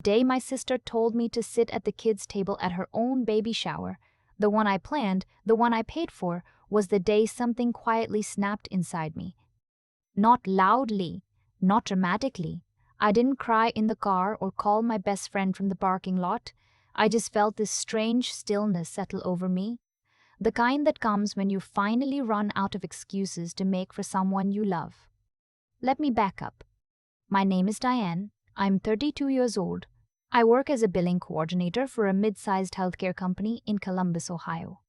Day my sister told me to sit at the kids' table at her own baby shower, the one I planned, the one I paid for, was the day something quietly snapped inside me. Not loudly, not dramatically. I didn't cry in the car or call my best friend from the parking lot. I just felt this strange stillness settle over me, the kind that comes when you finally run out of excuses to make for someone you love. Let me back up. My name is Diane. I'm 32 years old. I work as a billing coordinator for a mid-sized healthcare company in Columbus, Ohio.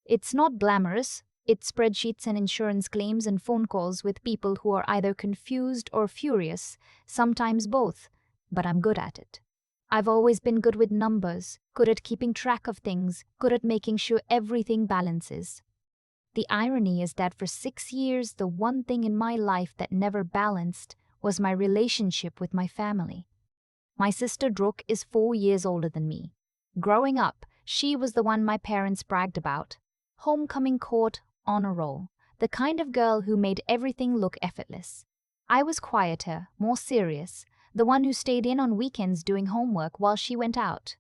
It's not glamorous. It's spreadsheets and insurance claims and phone calls with people who are either confused or furious, sometimes both, but I'm good at it. I've always been good with numbers, good at keeping track of things, good at making sure everything balances. The irony is that for 6 years, the one thing in my life that never balanced was my relationship with my family. My sister Brooke is 4 years older than me. Growing up, she was the one my parents bragged about. Homecoming court, honor roll, the kind of girl who made everything look effortless. I was quieter, more serious, the one who stayed in on weekends doing homework while she went out.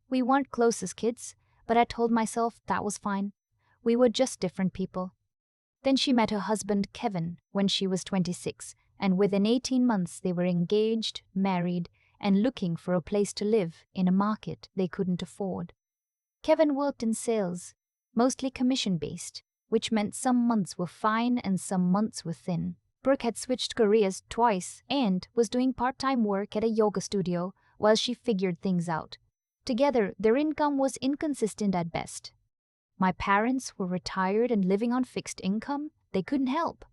We weren't close as kids, but I told myself that was fine. We were just different people. Then she met her husband, Kevin, when she was 26, and within 18 months they were engaged, married, and looking for a place to live in a market they couldn't afford. Kevin worked in sales, mostly commission-based, which meant some months were fine and some months were thin. Brooke had switched careers twice and was doing part-time work at a yoga studio while she figured things out. Together, their income was inconsistent at best. My parents were retired and living on fixed income. They couldn't help.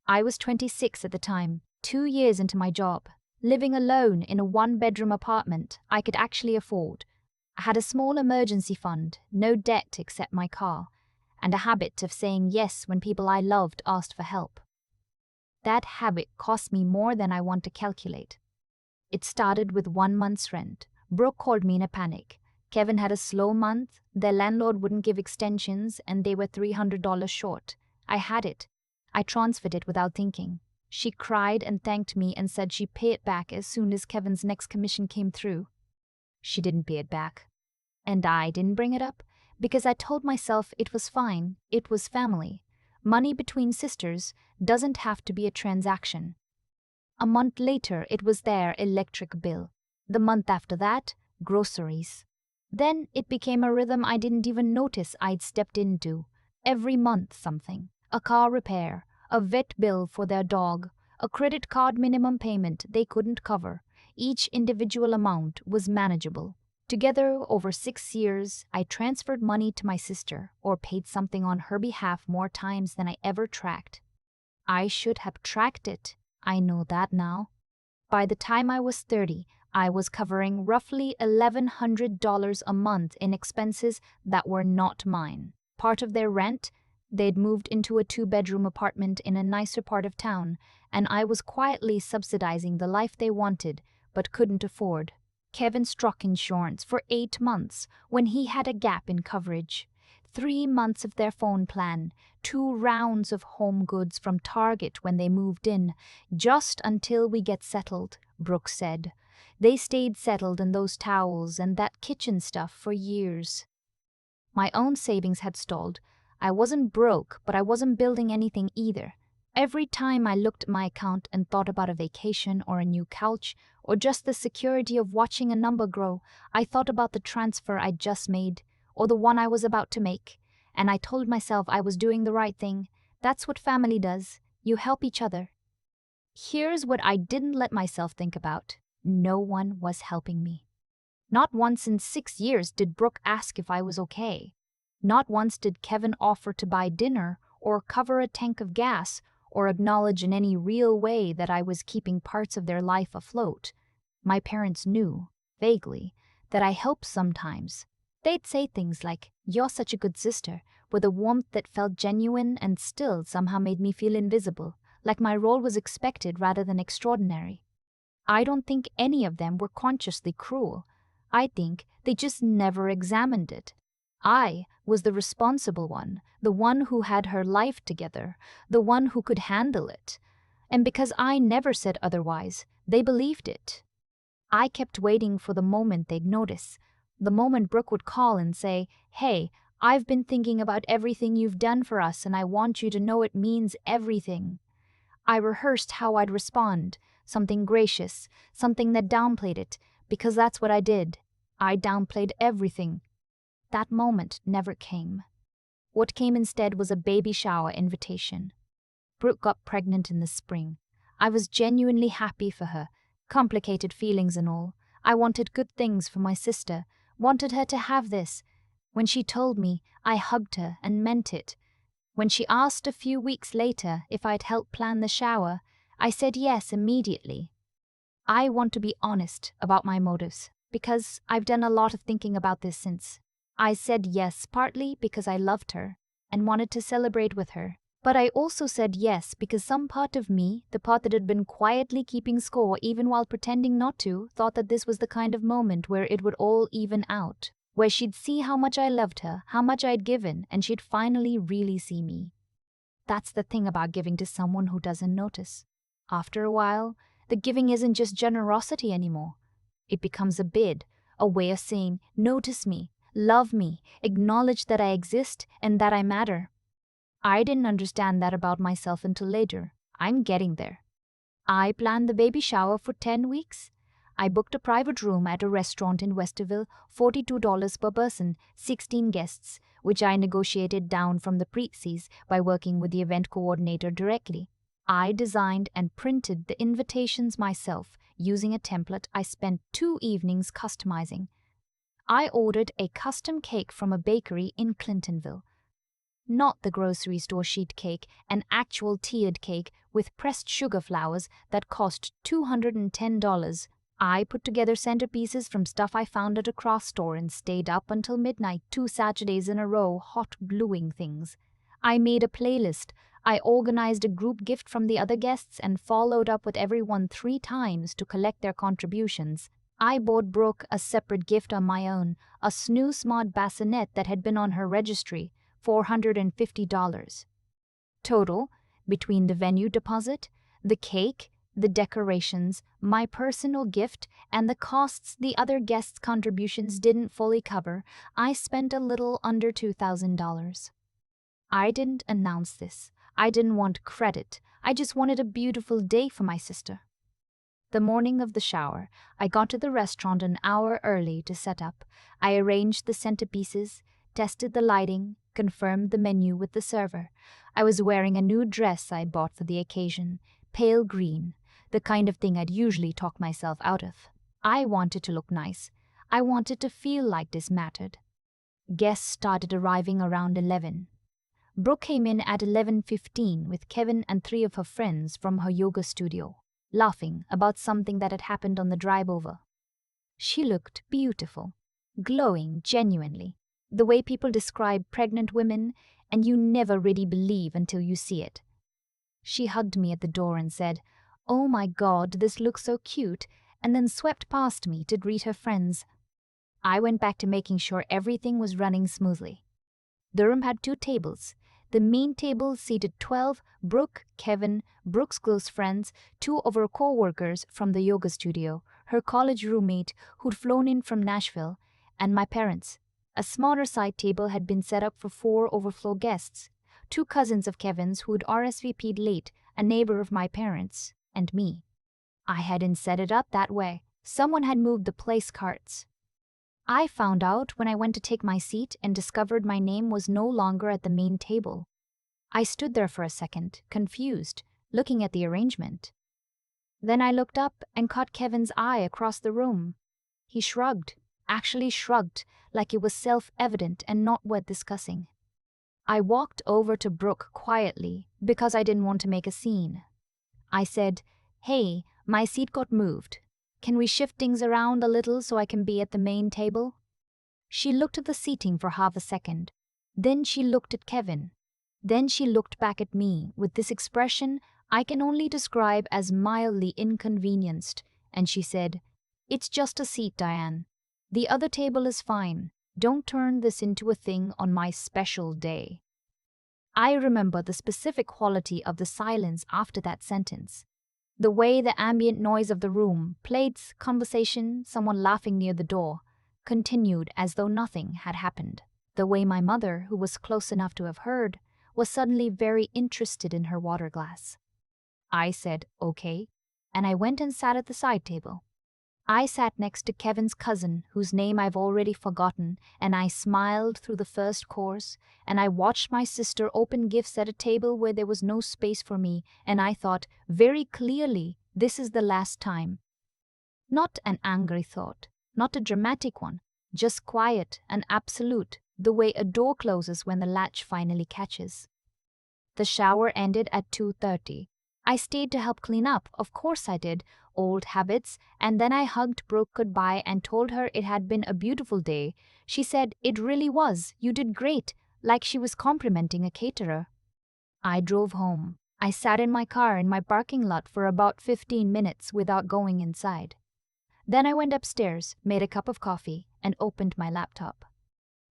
I was 26 at the time, 2 years into my job, living alone in a one-bedroom apartment I could actually afford. I had a small emergency fund, no debt except my car, and a habit of saying yes when people I loved asked for help. That habit cost me more than I want to calculate. It started with 1 month's rent. Brooke called me in a panic. Kevin had a slow month, their landlord wouldn't give extensions, and they were $300 short. I had it. I transferred it without thinking. She cried and thanked me and said she'd pay it back as soon as Kevin's next commission came through. She didn't pay it back. And I didn't bring it up, because I told myself it was fine, it was family. Money between sisters doesn't have to be a transaction. A month later, it was their electric bill. The month after that, groceries. Then it became a rhythm I didn't even notice I'd stepped into. Every month something. A car repair, a vet bill for their dog, a credit card minimum payment they couldn't cover. Each individual amount was manageable. Together, over 6 years, I transferred money to my sister or paid something on her behalf more times than I ever tracked. I should have tracked it. I know that now. By the time I was 30, I was covering roughly $1,100 a month in expenses that were not mine. Part of their rent, they'd moved into a 2-bedroom apartment in a nicer part of town, and I was quietly subsidizing the life they wanted but couldn't afford. Kevin struck insurance for 8 months when he had a gap in coverage. 3 months of their phone plan, 2 rounds of home goods from Target when they moved in, just until we get settled, Brooke said. They stayed settled in those towels and that kitchen stuff for years. My own savings had stalled. I wasn't broke, but I wasn't building anything either. Every time I looked at my account and thought about a vacation or a new couch, or just the security of watching a number grow, I thought about the transfer I'd just made, or the one I was about to make, and I told myself I was doing the right thing. That's what family does. You help each other. Here's what I didn't let myself think about. No one was helping me. Not once in 6 years did Brooke ask if I was okay. Not once did Kevin offer to buy dinner or cover a tank of gas or acknowledge in any real way that I was keeping parts of their life afloat. My parents knew, vaguely, that I helped sometimes. They'd say things like, "You're such a good sister," with a warmth that felt genuine and still somehow made me feel invisible, like my role was expected rather than extraordinary. I don't think any of them were consciously cruel. I think they just never examined it. I was the responsible one, the one who had her life together, the one who could handle it. And because I never said otherwise, they believed it. I kept waiting for the moment they'd notice, the moment Brooke would call and say, "Hey, I've been thinking about everything you've done for us and I want you to know it means everything." I rehearsed how I'd respond, something gracious, something that downplayed it, because that's what I did. I downplayed everything. That moment never came. What came instead was a baby shower invitation. Brooke got pregnant in the spring. I was genuinely happy for her, complicated feelings and all. I wanted good things for my sister, wanted her to have this. When she told me, I hugged her and meant it. When she asked a few weeks later if I'd help plan the shower, I said yes immediately. I want to be honest about my motives, because I've done a lot of thinking about this since. I said yes partly because I loved her and wanted to celebrate with her. But I also said yes because some part of me, the part that had been quietly keeping score even while pretending not to, thought that this was the kind of moment where it would all even out, where she'd see how much I loved her, how much I'd given, and she'd finally really see me. That's the thing about giving to someone who doesn't notice. After a while, the giving isn't just generosity anymore. It becomes a bid, a way of saying, notice me, love me, acknowledge that I exist and that I matter. I didn't understand that about myself until later. I'm getting there. I planned the baby shower for 10 weeks. I booked a private room at a restaurant in Westerville, $42 per person, 16 guests, which I negotiated down from the precies by working with the event coordinator directly. I designed and printed the invitations myself using a template I spent 2 evenings customizing. I ordered a custom cake from a bakery in Clintonville. Not the grocery store sheet cake, an actual tiered cake with pressed sugar flowers that cost $210. I put together centerpieces from stuff I found at a craft store and stayed up until midnight 2 Saturdays in a row hot gluing things. I made a playlist. I organized a group gift from the other guests and followed up with everyone 3 times to collect their contributions. I bought Brooke a separate gift on my own, a Snoo Smart bassinet that had been on her registry, $450. Total, between the venue deposit, the cake, the decorations, my personal gift, and the costs the other guests' contributions didn't fully cover, I spent a little under $2,000. I didn't announce this. I didn't want credit. I just wanted a beautiful day for my sister. The morning of the shower, I got to the restaurant an hour early to set up. I arranged the centerpieces, tested the lighting, confirmed the menu with the server. I was wearing a new dress I bought for the occasion, pale green, the kind of thing I'd usually talk myself out of. I wanted to look nice. I wanted to feel like this mattered. Guests started arriving around 11. Brooke came in at 11:15 with Kevin and 3 of her friends from her yoga studio, laughing about something that had happened on the drive over. She looked beautiful, glowing genuinely, the way people describe pregnant women, and you never really believe until you see it. She hugged me at the door and said, "Oh my God, this looks so cute," and then swept past me to greet her friends. I went back to making sure everything was running smoothly. The room had 2 tables. The main table seated 12, Brooke, Kevin, Brooke's close friends, 2 of her co-workers from the yoga studio, her college roommate who'd flown in from Nashville, and my parents. A smaller side table had been set up for 4 overflow guests, 2 cousins of Kevin's who'd RSVP'd late, a neighbor of my parents, and me. I hadn't set it up that way. Someone had moved the place carts. I found out when I went to take my seat and discovered my name was no longer at the main table. I stood there for a second, confused, looking at the arrangement. Then I looked up and caught Kevin's eye across the room. He shrugged, actually shrugged, like it was self-evident and not worth discussing. I walked over to Brooke quietly because I didn't want to make a scene. I said, "Hey, my seat got moved. Can we shift things around a little so I can be at the main table?" She looked at the seating for half a second. Then she looked at Kevin. Then she looked back at me with this expression I can only describe as mildly inconvenienced, and she said, "It's just a seat, Diane. The other table is fine. Don't turn this into a thing on my special day." I remember the specific quality of the silence after that sentence. The way the ambient noise of the room, plates, conversation, someone laughing near the door, continued as though nothing had happened. The way my mother, who was close enough to have heard, was suddenly very interested in her water glass. I said, okay, and I went and sat at the side table. I sat next to Kevin's cousin, whose name I've already forgotten, and I smiled through the first course, and I watched my sister open gifts at a table where there was no space for me, and I thought very clearly, this is the last time. Not an angry thought, not a dramatic one, just quiet and absolute, the way a door closes when the latch finally catches. The shower ended at 2:30. I stayed to help clean up, of course I did, old habits, and then I hugged Brooke goodbye and told her it had been a beautiful day. She said, "It really was, you did great," like she was complimenting a caterer. I drove home. I sat in my car in my parking lot for about 15 minutes without going inside. Then I went upstairs, made a cup of coffee, and opened my laptop.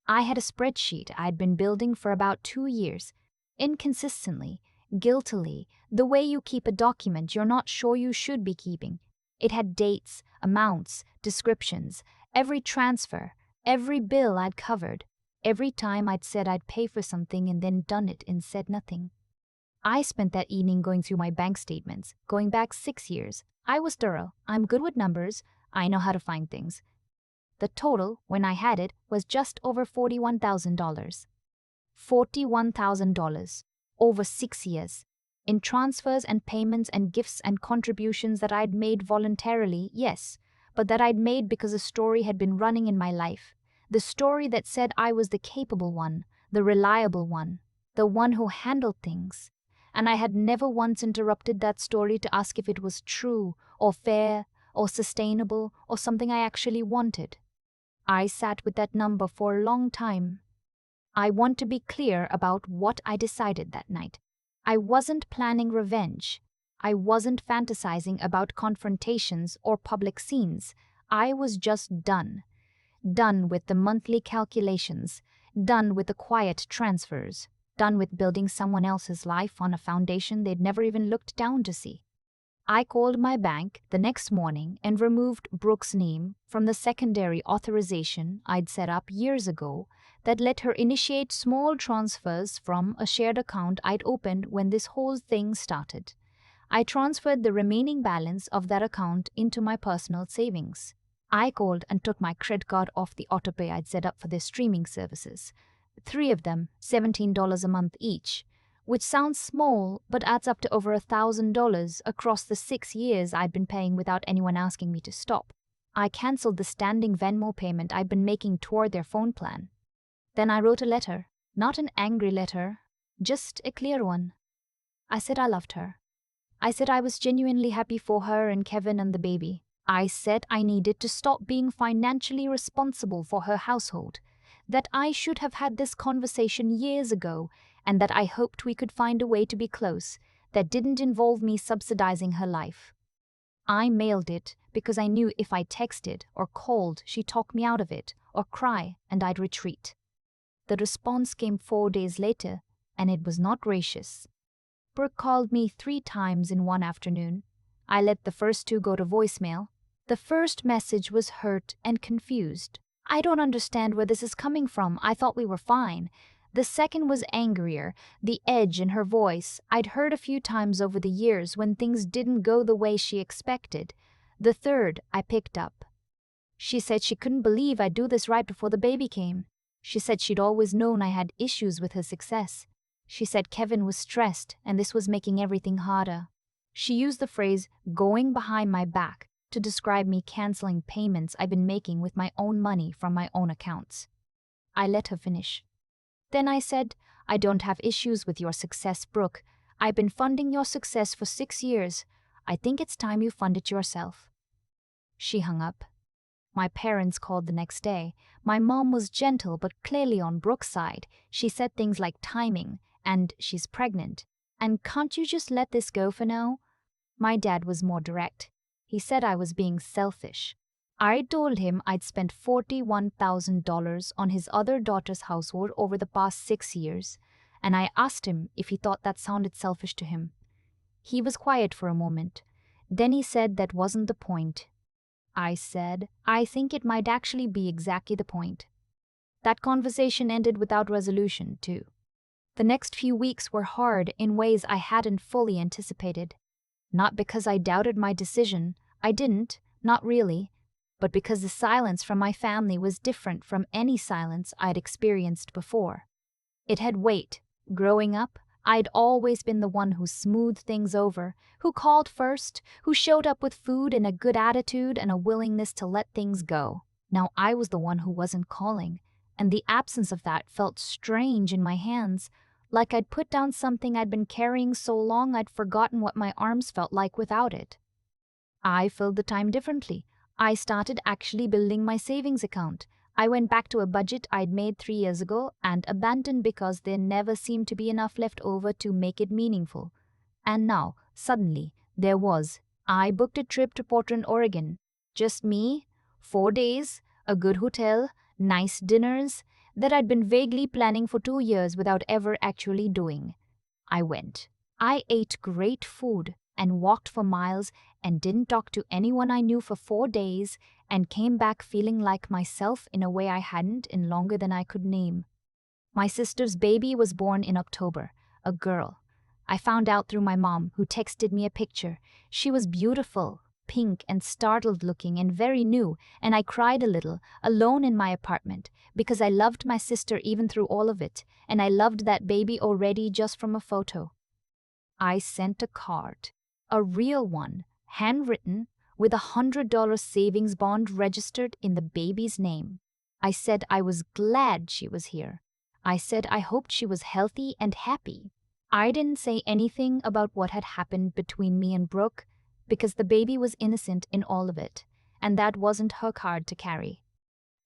I had a spreadsheet I'd been building for about 2 years, inconsistently, guiltily, the way you keep a document you're not sure you should be keeping. It had dates, amounts, descriptions, every transfer, every bill I'd covered, every time I'd said I'd pay for something and then done it and said nothing. I spent that evening going through my bank statements, going back 6 years. I was thorough. I'm good with numbers. I know how to find things. The total, when I had it, was just over $41,000. $41,000. Over 6 years. In transfers and payments and gifts and contributions that I'd made voluntarily, yes, but that I'd made because a story had been running in my life. The story that said I was the capable one, the reliable one, the one who handled things. And I had never once interrupted that story to ask if it was true, or fair, or sustainable, or something I actually wanted. I sat with that number for a long time. I want to be clear about what I decided that night. I wasn't planning revenge. I wasn't fantasizing about confrontations or public scenes. I was just done. Done with the monthly calculations. Done with the quiet transfers. Done with building someone else's life on a foundation they'd never even looked down to see. I called my bank the next morning and removed Brooke's name from the secondary authorization I'd set up years ago that let her initiate small transfers from a shared account I'd opened when this whole thing started. I transferred the remaining balance of that account into my personal savings. I called and took my credit card off the autopay I'd set up for their streaming services. 3 of them, $17 a month each, which sounds small but adds up to over $1,000 across the 6 years I'd been paying without anyone asking me to stop. I cancelled the standing Venmo payment I'd been making toward their phone plan. Then I wrote a letter, not an angry letter, just a clear one. I said I loved her. I said I was genuinely happy for her and Kevin and the baby. I said I needed to stop being financially responsible for her household, that I should have had this conversation years ago, and that I hoped we could find a way to be close that didn't involve me subsidizing her life. I mailed it because I knew if I texted or called, she'd talk me out of it, or cry, and I'd retreat. The response came 4 days later, and it was not gracious. Brooke called me 3 times in one afternoon. I let the first 2 go to voicemail. The first message was hurt and confused. "I don't understand where this is coming from. I thought we were fine." The second was angrier, the edge in her voice I'd heard a few times over the years when things didn't go the way she expected. The third I picked up. She said she couldn't believe I'd do this right before the baby came. She said she'd always known I had issues with her success. She said Kevin was stressed and this was making everything harder. She used the phrase "going behind my back" to describe me canceling payments I've been making with my own money from my own accounts. I let her finish. Then I said, "I don't have issues with your success, Brooke. I've been funding your success for 6 years. I think it's time you fund it yourself." She hung up. My parents called the next day. My mom was gentle but clearly on Brooke's side. She said things like timing, and she's pregnant, and can't you just let this go for now? My dad was more direct. He said I was being selfish. I told him I'd spent $41,000 on his other daughter's household over the past 6 years, and I asked him if he thought that sounded selfish to him. He was quiet for a moment. Then he said that wasn't the point. I said, I think it might actually be exactly the point. That conversation ended without resolution, too. The next few weeks were hard in ways I hadn't fully anticipated. Not because I doubted my decision, I didn't, not really, but because the silence from my family was different from any silence I'd experienced before. It had weight. Growing up, I'd always been the one who smoothed things over, who called first, who showed up with food and a good attitude and a willingness to let things go. Now I was the one who wasn't calling, and the absence of that felt strange in my hands, like I'd put down something I'd been carrying so long I'd forgotten what my arms felt like without it. I filled the time differently. I started actually building my savings account. I went back to a budget I'd made 3 years ago and abandoned because there never seemed to be enough left over to make it meaningful. And now, suddenly, there was. I booked a trip to Portland, Oregon. Just me, 4 days, a good hotel, nice dinners that I'd been vaguely planning for 2 years without ever actually doing. I went. I ate great food and walked for miles and didn't talk to anyone I knew for 4 days and came back feeling like myself in a way I hadn't in longer than I could name. My sister's baby was born in October, a girl. I found out through my mom, who texted me a picture. She was beautiful, pink and startled looking and very new, and I cried a little, alone in my apartment, because I loved my sister even through all of it, and I loved that baby already just from a photo. I sent a card, a real one, handwritten, with $100 savings bond registered in the baby's name. I said I was glad she was here. I said I hoped she was healthy and happy. I didn't say anything about what had happened between me and Brooke, because the baby was innocent in all of it, and that wasn't her card to carry.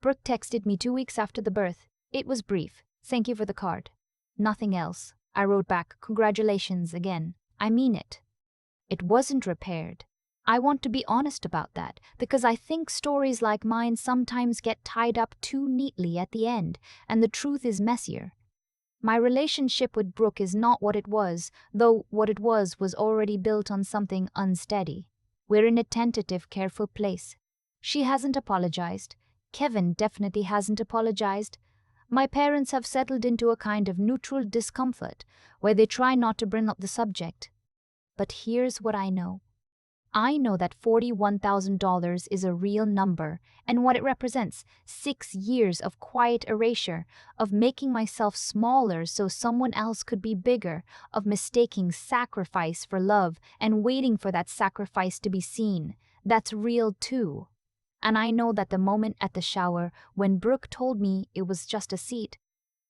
Brooke texted me 2 weeks after the birth. It was brief. Thank you for the card. Nothing else. I wrote back, congratulations again. I mean it. It wasn't repaired. I want to be honest about that, because I think stories like mine sometimes get tied up too neatly at the end, and the truth is messier. My relationship with Brooke is not what it was, though what it was already built on something unsteady. We're in a tentative, careful place. She hasn't apologized. Kevin definitely hasn't apologized. My parents have settled into a kind of neutral discomfort, where they try not to bring up the subject. But here's what I know. I know that $41,000 is a real number, and what it represents: 6 years of quiet erasure, of making myself smaller so someone else could be bigger, of mistaking sacrifice for love and waiting for that sacrifice to be seen. That's real too. And I know that the moment at the shower when Brooke told me it was just a seat,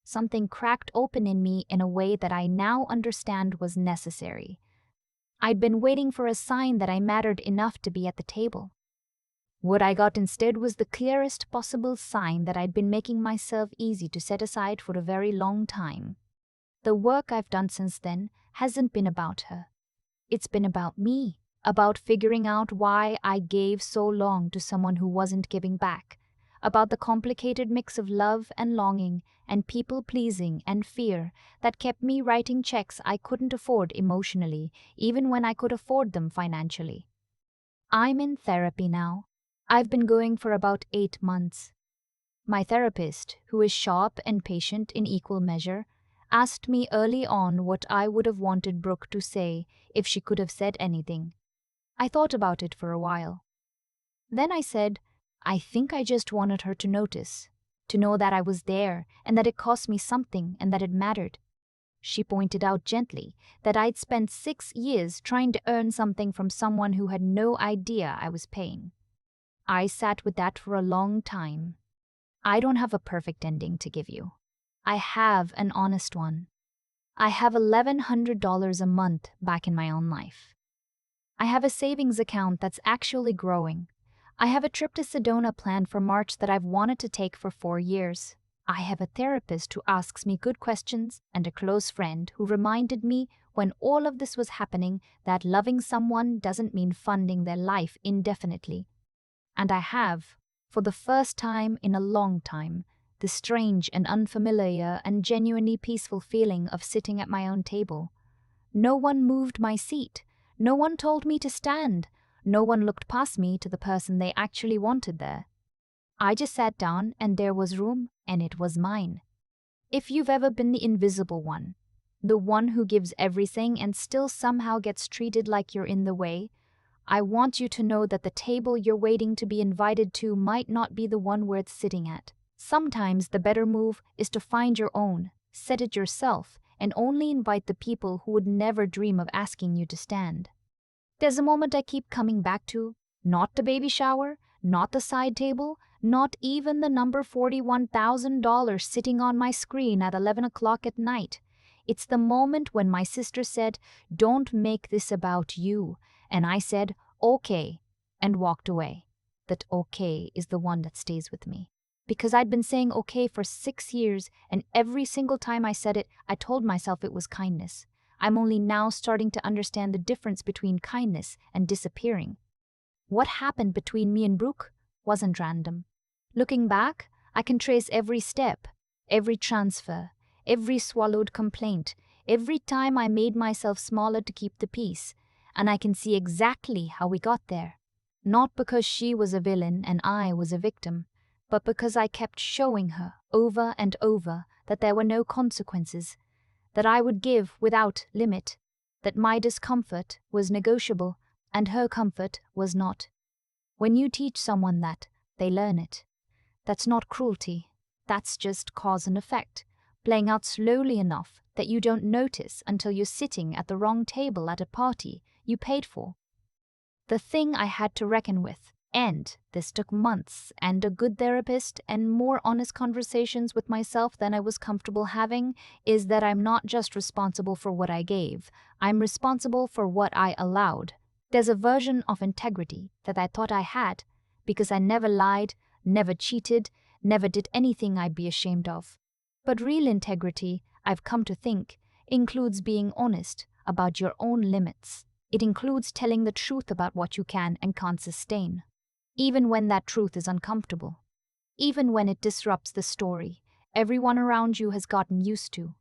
something cracked open in me in a way that I now understand was necessary. I'd been waiting for a sign that I mattered enough to be at the table. What I got instead was the clearest possible sign that I'd been making myself easy to set aside for a very long time. The work I've done since then hasn't been about her. It's been about me, about figuring out why I gave so long to someone who wasn't giving back, about the complicated mix of love and longing and people-pleasing and fear that kept me writing checks I couldn't afford emotionally, even when I could afford them financially. I'm in therapy now. I've been going for about 8 months. My therapist, who is sharp and patient in equal measure, asked me early on what I would have wanted Brooke to say if she could have said anything. I thought about it for a while. Then I said, I think I just wanted her to notice, to know that I was there and that it cost me something and that it mattered. She pointed out gently that I'd spent 6 years trying to earn something from someone who had no idea I was paying. I sat with that for a long time. I don't have a perfect ending to give you. I have an honest one. I have $1,100 a month back in my own life. I have a savings account that's actually growing. I have a trip to Sedona planned for March that I've wanted to take for 4 years. I have a therapist who asks me good questions and a close friend who reminded me when all of this was happening that loving someone doesn't mean funding their life indefinitely. And I have, for the first time in a long time, the strange and unfamiliar and genuinely peaceful feeling of sitting at my own table. No one moved my seat. No one told me to stand. No one looked past me to the person they actually wanted there. I just sat down and there was room, and it was mine. If you've ever been the invisible one, the one who gives everything and still somehow gets treated like you're in the way, I want you to know that the table you're waiting to be invited to might not be the one worth sitting at. Sometimes the better move is to find your own, set it yourself, and only invite the people who would never dream of asking you to stand. There's a moment I keep coming back to, not the baby shower, not the side table, not even the number $41,000 sitting on my screen at 11 o'clock at night. It's the moment when my sister said, "Don't make this about you," and I said, "Okay," and walked away. That okay is the one that stays with me. Because I'd been saying okay for 6 years, and every single time I said it, I told myself it was kindness. I'm only now starting to understand the difference between kindness and disappearing. What happened between me and Brooke wasn't random. Looking back, I can trace every step, every transfer, every swallowed complaint, every time I made myself smaller to keep the peace, and I can see exactly how we got there. Not because she was a villain and I was a victim, but because I kept showing her over and over that there were no consequences, that I would give without limit, that my discomfort was negotiable and her comfort was not. When you teach someone that, they learn it. That's not cruelty, that's just cause and effect, playing out slowly enough that you don't notice until you're sitting at the wrong table at a party you paid for. The thing I had to reckon with, and this took months and a good therapist and more honest conversations with myself than I was comfortable having, is that I'm not just responsible for what I gave, I'm responsible for what I allowed. There's a version of integrity that I thought I had because I never lied, never cheated, never did anything I'd be ashamed of. But real integrity, I've come to think, includes being honest about your own limits. It includes telling the truth about what you can and can't sustain, even when that truth is uncomfortable, even when it disrupts the story everyone around you has gotten used to.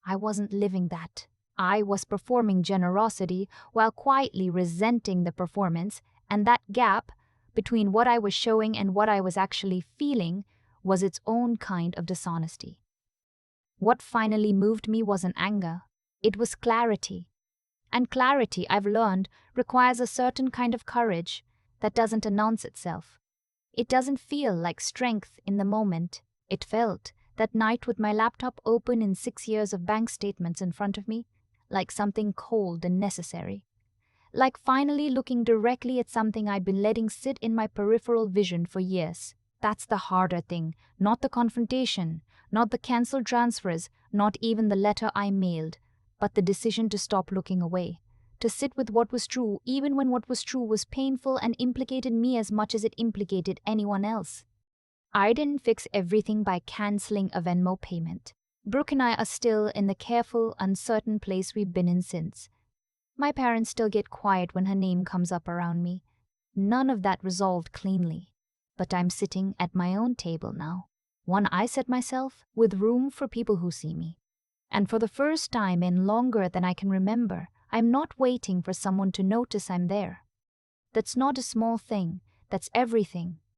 I wasn't living that. I was performing generosity while quietly resenting the performance, and that gap between what I was showing and what I was actually feeling was its own kind of dishonesty. What finally moved me wasn't anger, it was clarity. And clarity, I've learned, requires a certain kind of courage that doesn't announce itself. It doesn't feel like strength in the moment. It felt, that night with my laptop open and 6 years of bank statements in front of me, like something cold and necessary. Like finally looking directly at something I'd been letting sit in my peripheral vision for years. That's the harder thing, not the confrontation, not the cancelled transfers, not even the letter I mailed, but the decision to stop looking away, to sit with what was true even when what was true was painful and implicated me as much as it implicated anyone else. I didn't fix everything by cancelling a Venmo payment. Brooke and I are still in the careful, uncertain place we've been in since. My parents still get quiet when her name comes up around me. None of that resolved cleanly. But I'm sitting at my own table now, one I set myself, with room for people who see me. And for the first time in longer than I can remember, I'm not waiting for someone to notice I'm there. That's not a small thing, that's everything.